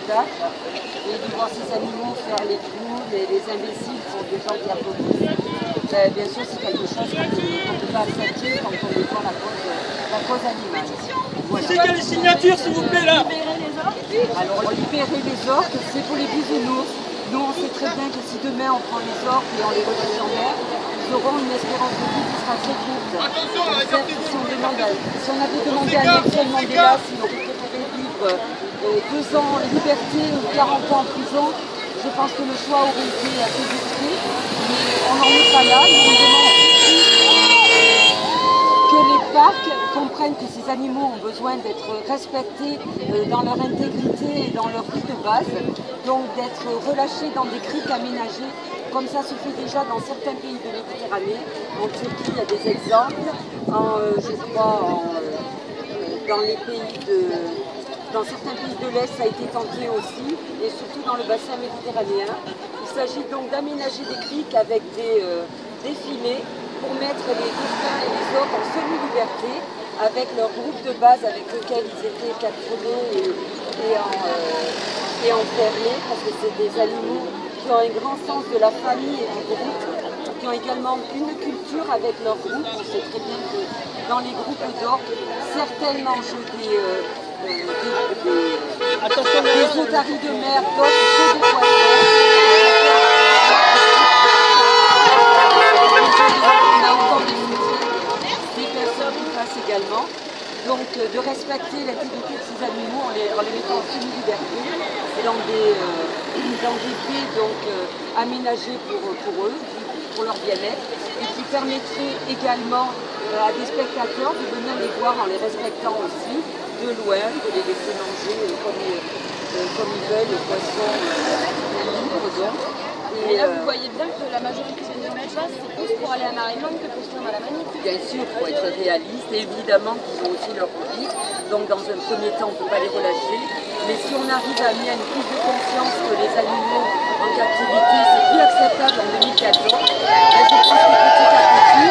spectacle et de voir ces animaux faire les clowns et les imbéciles pour des gens qui applaudissent. Bien sûr, c'est quelque chose qu'on ne peut pas accepter quand on défend la cause animale. Voilà. C'est quelle signature, s'il vous plaît, là? Alors, libérer les orques, c'est pour les bisounours. Nous, on sait très bien que si demain on prend les orques et on les relâche en mer, ils auront une espérance de vie qui sera très courte. Si on avait demandé à Nelson Mandela s'il aurait préféré vivre 2 ans en liberté ou 40 ans en prison, je pense que le choix aurait été assez difficile. Mais on n'en est pas là. Nous demandons que les parcs comprennent que ces animaux ont besoin d'être respectés dans leur intégrité et dans leur vie de base, donc d'être relâchés dans des criques aménagées, comme ça se fait déjà dans certains pays de Méditerranée. En Turquie, il y a des exemples, je crois dans certains pays de l'Est, ça a été tenté aussi, et surtout dans le bassin méditerranéen. Il s'agit donc d'aménager des criques avec des filets pour mettre les dauphins et les orques en semi-liberté avec leur groupe de base avec lequel ils étaient capturés et enfermés, parce que c'est des animaux qui ont un grand sens de la famille et du groupe, qui ont également une culture avec leur groupe. On sait très bien que dans les groupes d'orques, certains mangent des otaries de mer, d'autres que des poissons. Également, donc de respecter l'intégrité de ces animaux en les mettant en semi-liberté dans des baies donc, aménagées pour eux, pour leur bien-être, et qui permettrait également à des spectateurs de venir les voir en les respectant aussi, de loin, de les laisser manger comme ils veulent, les poissons libres donc. Et là, vous voyez bien que la majorité de nos chasses, c'est plus pour aller à Marie-Longue que pour se rendre à la Manif. Bien sûr, il faut être réaliste, et évidemment qu'ils ont aussi leur vie. Donc dans un premier temps, on ne peut pas les relâcher. Mais si on arrive à amener à une prise de conscience que les animaux en captivité, c'est plus acceptable en 2014, je pense que petit à petit,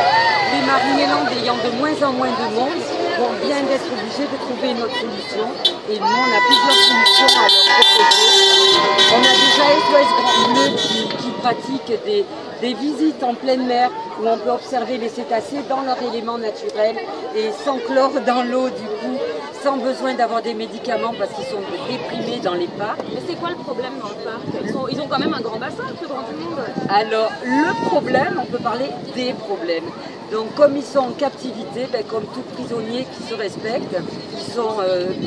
les Marinellandes ayant de moins en moins de monde, vont bien être obligés de trouver une autre solution. Et nous, on a plusieurs solutions à leur proposer. On a déjà SOS Grand Bleu qui pratique des visites en pleine mer où on peut observer les cétacés dans leur élément naturel et sans chlore dans l'eau du coup, sans besoin d'avoir des médicaments parce qu'ils sont déprimés dans les parcs. Mais c'est quoi le problème dans le parc? Ils ont quand même un grand bassin, le plus grand du monde. Alors, le problème, on peut parler des problèmes. Donc, comme ils sont en captivité, comme tout prisonnier qui se respecte, ils sont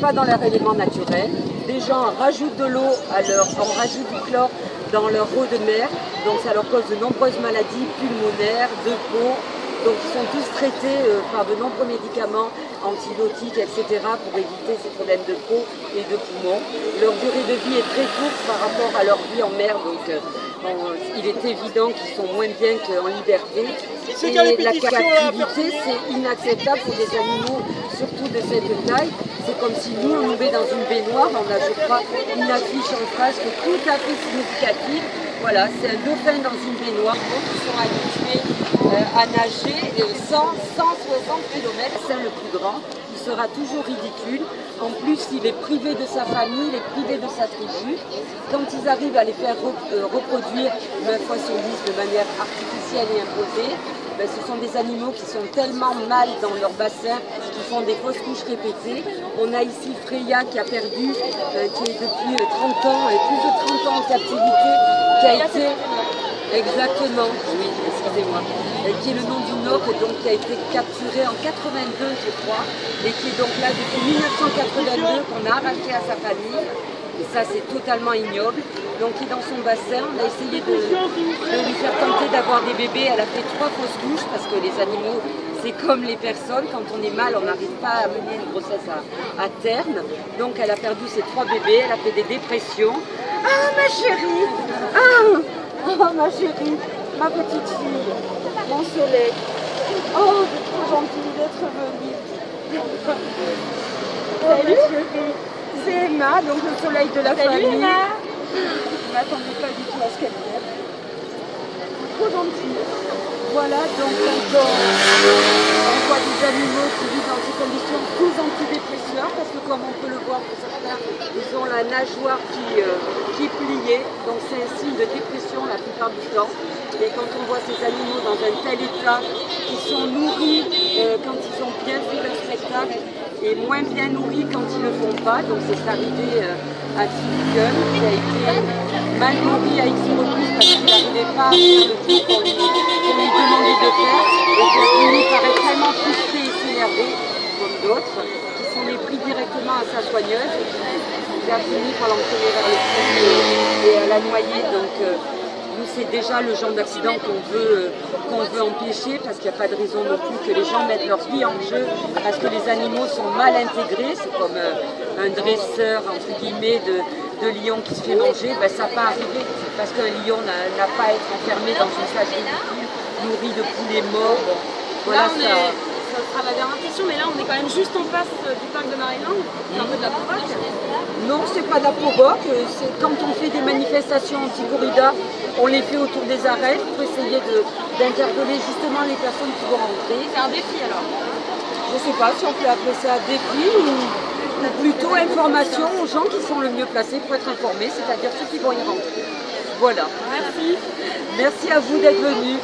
pas dans leur élément naturel. Les gens rajoutent de l'eau, on rajoute du chlore dans leur eau de mer, donc ça leur cause de nombreuses maladies pulmonaires, de peau. Donc ils sont tous traités par de nombreux médicaments antibiotiques, etc. pour éviter ces problèmes de peau et de poumons. Leur durée de vie est très courte par rapport à leur vie en mer, donc il est évident qu'ils sont moins bien qu'en liberté. Et la captivité, c'est inacceptable pour des animaux, surtout de cette taille. C'est comme si nous, on nous met dans une baignoire, on a, je crois, une affiche en face qui est tout à fait significative. Voilà, c'est un dauphin dans une baignoire, donc ils sont habitués à nager 160 km, c'est le plus grand. Il sera toujours ridicule. En plus, il est privé de sa famille, il est privé de sa tribu. Quand ils arrivent à les faire reproduire 9 fois sur 10 de manière artificielle et imposée, ce sont des animaux qui sont tellement mal dans leur bassin, qui font des fausses couches répétées. On a ici Freya qui a perdu, qui est depuis 30 ans, et plus de 30 ans en captivité, qui a été... Exactement, oui, excusez-moi. Qui est le nom d'une orque, donc qui a été capturée en 82, je crois, et qui est donc là depuis 1982, qu'on a arraché à sa famille. Et ça, c'est totalement ignoble. Donc, il est dans son bassin. On a essayé de lui faire tenter d'avoir des bébés. Elle a fait 3 fausses couches parce que les animaux, c'est comme les personnes. Quand on est mal, on n'arrive pas à mener une grossesse à terme. Donc, elle a perdu ses 3 bébés. Elle a fait des dépressions. Ah, ma chérie! Ah, ma chérie! Ma petite fille! Mon soleil! Oh, c'est trop gentil d'être venue! Salut, chérie! C'est Emma, donc le soleil de la famille. Emma. Je ne m'attendais pas du tout à ce qu'elle vienne. Trop gentille. Voilà, donc on voit des animaux qui vivent dans ces conditions tous antidépresseurs, parce que comme on peut le voir pour certains, ils ont la la nageoire qui est pliée, donc c'est un signe de dépression la plupart du temps. Et quand on voit ces animaux dans un tel état, qui sont nourris quand ils ont bien fait leur spectacle, et moins bien nourris quand ils ne le font pas, donc c'est arrivé à Tillicum, qui a été mal nourri à X reprises parce qu'il n'arrivait pas à faire le truc qu'on lui demandait de faire, et qu'il nous paraît tellement frustré et s'énerver, comme d'autres, qui sont les pris directement à sa soigneuse, et qui a fini par l'entraîner vers le fond et à la noyer. Donc, nous, c'est déjà le genre d'accident qu'on veut empêcher, parce qu'il n'y a pas de raison non plus que les gens mettent leur vie en jeu, parce que les animaux sont mal intégrés. C'est comme un dresseur, entre guillemets, de lion qui se fait manger, ben, ça n'a pas arrivé, parce qu'un lion n'a pas à être enfermé dans une cage de poule, nourri de poulets morts. Bon, voilà, ça sera ma dernière question, mais là on est quand même juste en face du parc de Marineland, c'est un peu de la provoque. Non, c'est pas de la provoque, quand on fait des manifestations anti-corrida, on les fait autour des arènes pour essayer d'interpeller justement les personnes qui vont rentrer. C'est un défi alors? Je ne sais pas si on peut appeler ça défi ou plutôt information aux gens qui sont le mieux placés pour être informés, c'est-à-dire ceux qui vont y rentrer. Voilà. Merci. Merci à vous d'être venus.